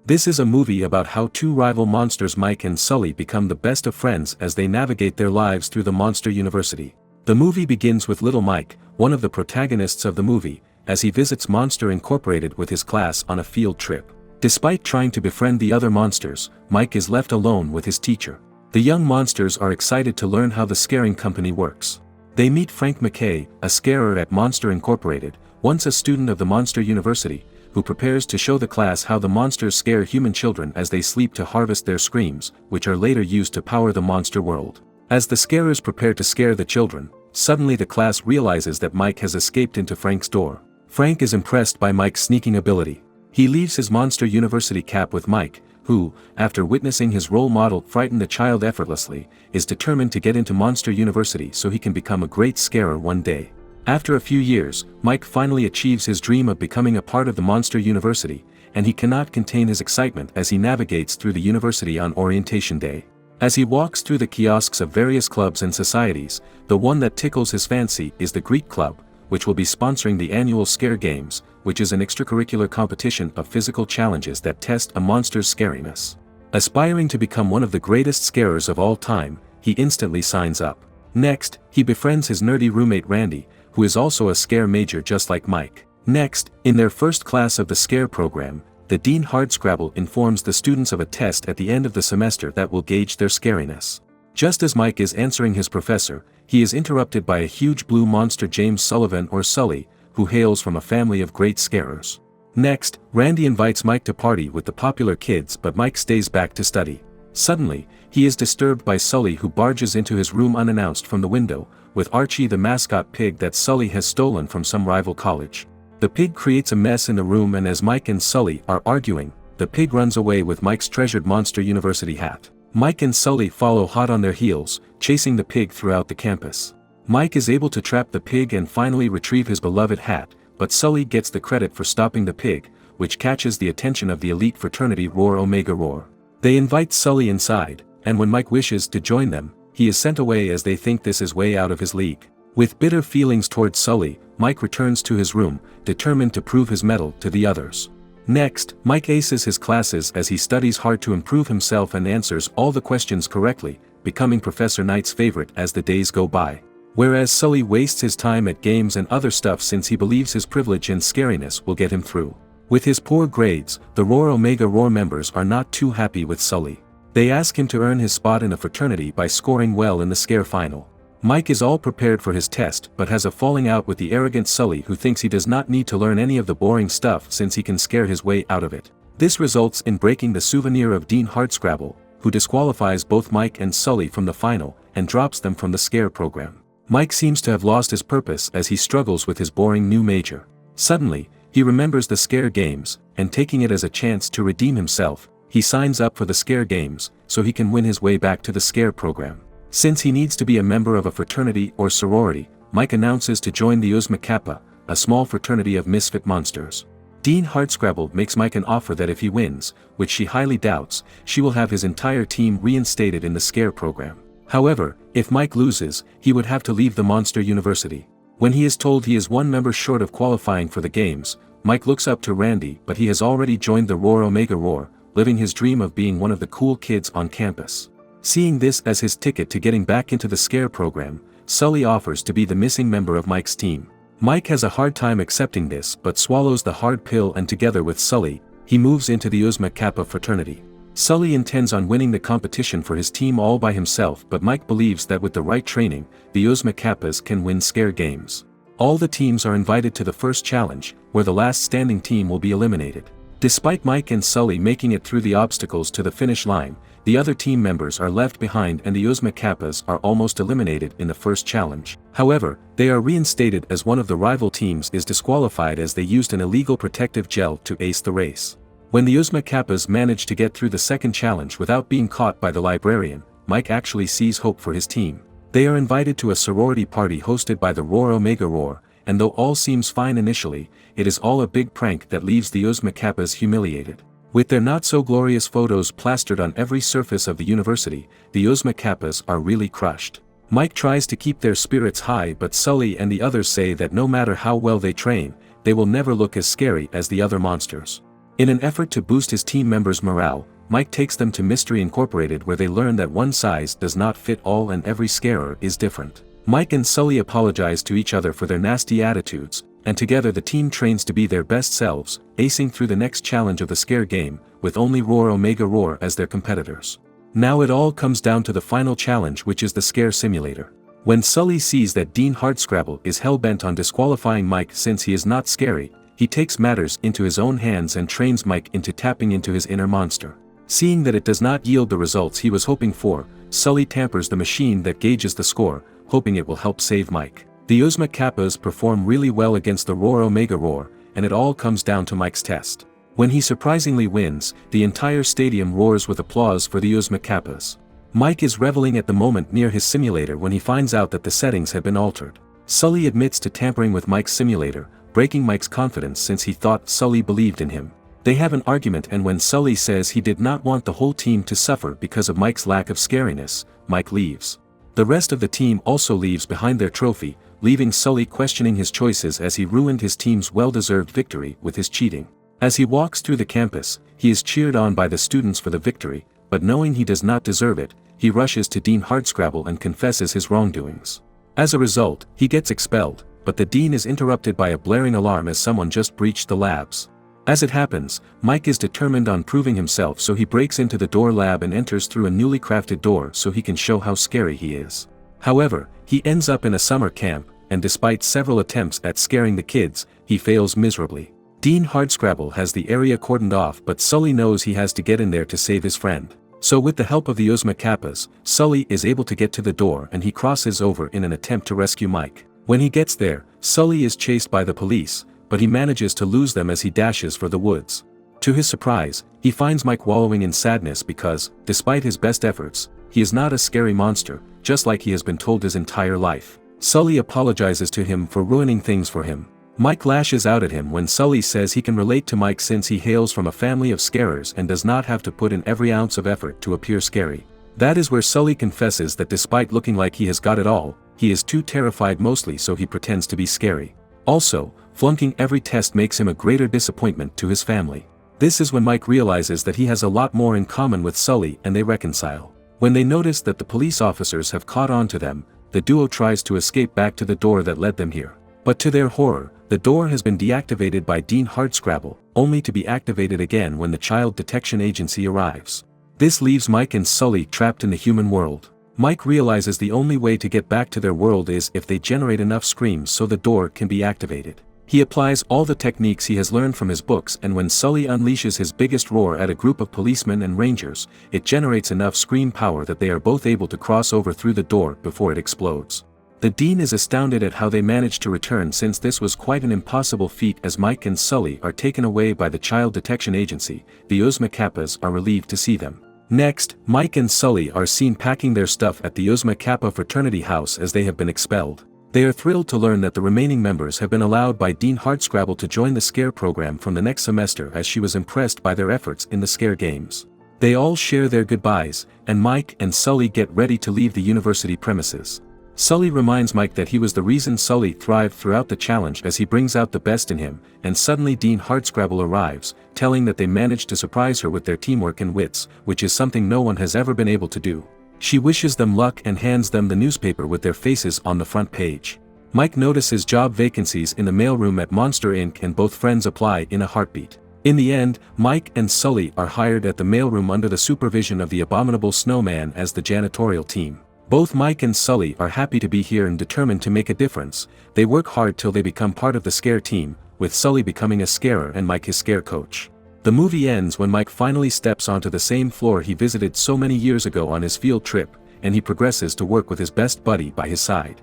This is a movie about how two rival monsters Mike and Sully become the best of friends as they navigate their lives through the Monster University. The movie begins with little Mike, one of the protagonists of the movie, as he visits Monster Incorporated with his class on a field trip. Despite trying to befriend the other monsters, Mike is left alone with his teacher. The young monsters are excited to learn how the scaring company works. They meet Frank McKay, a scarer at Monster Incorporated, once a student of the Monster University, who prepares to show the class how the monsters scare human children as they sleep to harvest their screams, which are later used to power the monster world. As the scarers prepare to scare the children, suddenly the class realizes that Mike has escaped into Frank's door. Frank is impressed by Mike's sneaking ability. He leaves his Monster University cap with Mike, who, after witnessing his role model frighten the child effortlessly, is determined to get into Monster University so he can become a great scarer one day. After a few years, Mike finally achieves his dream of becoming a part of the Monster University, and he cannot contain his excitement as he navigates through the university on orientation day. As he walks through the kiosks of various clubs and societies, the one that tickles his fancy is the Greek Club, which will be sponsoring the annual Scare Games, which is an extracurricular competition of physical challenges that test a monster's scariness. Aspiring to become one of the greatest scarers of all time, he instantly signs up. Next, he befriends his nerdy roommate Randy, who is also a scare major just like Mike. Next, in their first class of the scare program, the Dean Hardscrabble informs the students of a test at the end of the semester that will gauge their scariness. Just as Mike is answering his professor, he is interrupted by a huge blue monster James Sullivan or Sully, who hails from a family of great scarers. Next, Randy invites Mike to party with the popular kids but Mike stays back to study. Suddenly, he is disturbed by Sully who barges into his room unannounced from the window, with Archie the mascot pig that Sully has stolen from some rival college. The pig creates a mess in the room and as Mike and Sully are arguing, the pig runs away with Mike's treasured Monster University hat. Mike and Sully follow hot on their heels, chasing the pig throughout the campus. Mike is able to trap the pig and finally retrieve his beloved hat, but Sully gets the credit for stopping the pig, which catches the attention of the elite fraternity Roar Omega Roar. They invite Sully inside, and when Mike wishes to join them, he is sent away as they think this is way out of his league. With bitter feelings towards Sully, Mike returns to his room, determined to prove his mettle to the others. Next, Mike aces his classes as he studies hard to improve himself and answers all the questions correctly, becoming Professor Knight's favorite as the days go by. Whereas Sully wastes his time at games and other stuff since he believes his privilege and scariness will get him through. With his poor grades, the Roar Omega Roar members are not too happy with Sully. They ask him to earn his spot in a fraternity by scoring well in the scare final. Mike is all prepared for his test but has a falling out with the arrogant Sully who thinks he does not need to learn any of the boring stuff since he can scare his way out of it. This results in breaking the souvenir of Dean Hardscrabble, who disqualifies both Mike and Sully from the final and drops them from the scare program. Mike seems to have lost his purpose as he struggles with his boring new major. Suddenly, he remembers the scare games, and taking it as a chance to redeem himself, he signs up for the scare games so he can win his way back to the scare program. Since he needs to be a member of a fraternity or sorority, Mike announces to join the Uzma Kappa, a small fraternity of misfit monsters. Dean Hardscrabble makes Mike an offer that if he wins, which she highly doubts, she will have his entire team reinstated in the scare program. However, if Mike loses, he would have to leave the Monster University. When he is told he is one member short of qualifying for the games, Mike looks up to Randy but he has already joined the Roar Omega Roar, living his dream of being one of the cool kids on campus. Seeing this as his ticket to getting back into the scare program, Sully offers to be the missing member of Mike's team. Mike has a hard time accepting this but swallows the hard pill and together with Sully, he moves into the Uzma Kappa fraternity. Sully intends on winning the competition for his team all by himself but Mike believes that with the right training, the Uzma Kappas can win scare games. All the teams are invited to the first challenge, where the last standing team will be eliminated. Despite Mike and Sully making it through the obstacles to the finish line, the other team members are left behind and the Uzma Kappas are almost eliminated in the first challenge. However, they are reinstated as one of the rival teams is disqualified as they used an illegal protective gel to ace the race. When the Uzma Kappas manage to get through the second challenge without being caught by the librarian, Mike actually sees hope for his team. They are invited to a sorority party hosted by the Roar Omega Roar, and though all seems fine initially, it is all a big prank that leaves the Uzma Kappas humiliated. With their not-so-glorious photos plastered on every surface of the university, the Uzma Kappas are really crushed. Mike tries to keep their spirits high but Sully and the others say that no matter how well they train, they will never look as scary as the other monsters. In an effort to boost his team members' morale, Mike takes them to Mystery Incorporated where they learn that one size does not fit all and every scarer is different. Mike and Sully apologize to each other for their nasty attitudes, and together the team trains to be their best selves, acing through the next challenge of the scare game, with only Roar Omega Roar as their competitors. Now it all comes down to the final challenge, which is the scare simulator. When Sully sees that Dean Hardscrabble is hell-bent on disqualifying Mike since he is not scary, he takes matters into his own hands and trains Mike into tapping into his inner monster. Seeing that it does not yield the results he was hoping for, Sully tampers the machine that gauges the score, hoping it will help save Mike. The Uzma Kappas perform really well against the Roar Omega Roar, and it all comes down to Mike's test. When he surprisingly wins, the entire stadium roars with applause for the Uzma Kappas. Mike is reveling at the moment near his simulator when he finds out that the settings have been altered. Sully admits to tampering with Mike's simulator, breaking Mike's confidence since he thought Sully believed in him. They have an argument, and when Sully says he did not want the whole team to suffer because of Mike's lack of scariness, Mike leaves. The rest of the team also leaves behind their trophy, leaving Sully questioning his choices as he ruined his team's well-deserved victory with his cheating. As he walks through the campus, he is cheered on by the students for the victory, but knowing he does not deserve it, he rushes to Dean Hardscrabble and confesses his wrongdoings. As a result, he gets expelled, but the dean is interrupted by a blaring alarm as someone just breached the labs. As it happens, Mike is determined on proving himself, so he breaks into the door lab and enters through a newly crafted door so he can show how scary he is. However, he ends up in a summer camp, and despite several attempts at scaring the kids, he fails miserably. Dean Hardscrabble has the area cordoned off, but Sully knows he has to get in there to save his friend. So with the help of the Uzma Kappas, Sully is able to get to the door and he crosses over in an attempt to rescue Mike. When he gets there, Sully is chased by the police, but he manages to lose them as he dashes for the woods. To his surprise, he finds Mike wallowing in sadness because, despite his best efforts, he is not a scary monster, just like he has been told his entire life. Sully apologizes to him for ruining things for him. Mike lashes out at him when Sully says he can relate to Mike since he hails from a family of scarers and does not have to put in every ounce of effort to appear scary. That is where Sully confesses that despite looking like he has got it all, he is too terrified mostly, so he pretends to be scary. Also, flunking every test makes him a greater disappointment to his family. This is when Mike realizes that he has a lot more in common with Sully and they reconcile. When they notice that the police officers have caught on to them, the duo tries to escape back to the door that led them here. But to their horror, the door has been deactivated by Dean Hardscrabble, only to be activated again when the Child Detection Agency arrives. This leaves Mike and Sully trapped in the human world. Mike realizes the only way to get back to their world is if they generate enough screams so the door can be activated. He applies all the techniques he has learned from his books, and when Sully unleashes his biggest roar at a group of policemen and rangers, it generates enough scream power that they are both able to cross over through the door before it explodes. The dean is astounded at how they managed to return, since this was quite an impossible feat. As Mike and Sully are taken away by the Child Detection Agency, the Uzma Kappas are relieved to see them. Next, Mike and Sully are seen packing their stuff at the Uzma Kappa fraternity house as they have been expelled. They are thrilled to learn that the remaining members have been allowed by Dean Hardscrabble to join the scare program from the next semester, as she was impressed by their efforts in the scare games. They all share their goodbyes, and Mike and Sully get ready to leave the university premises. Sully reminds Mike that he was the reason Sully thrived throughout the challenge, as he brings out the best in him, and suddenly Dean Hardscrabble arrives, telling that they managed to surprise her with their teamwork and wits, which is something no one has ever been able to do. She wishes them luck and hands them the newspaper with their faces on the front page. Mike notices job vacancies in the mailroom at Monster Inc. and both friends apply in a heartbeat. In the end, Mike and Sully are hired at the mailroom under the supervision of the Abominable Snowman as the janitorial team. Both Mike and Sully are happy to be here and determined to make a difference. They work hard till they become part of the scare team, with Sully becoming a scarer and Mike his scare coach. The movie ends when Mike finally steps onto the same floor he visited so many years ago on his field trip, and he progresses to work with his best buddy by his side.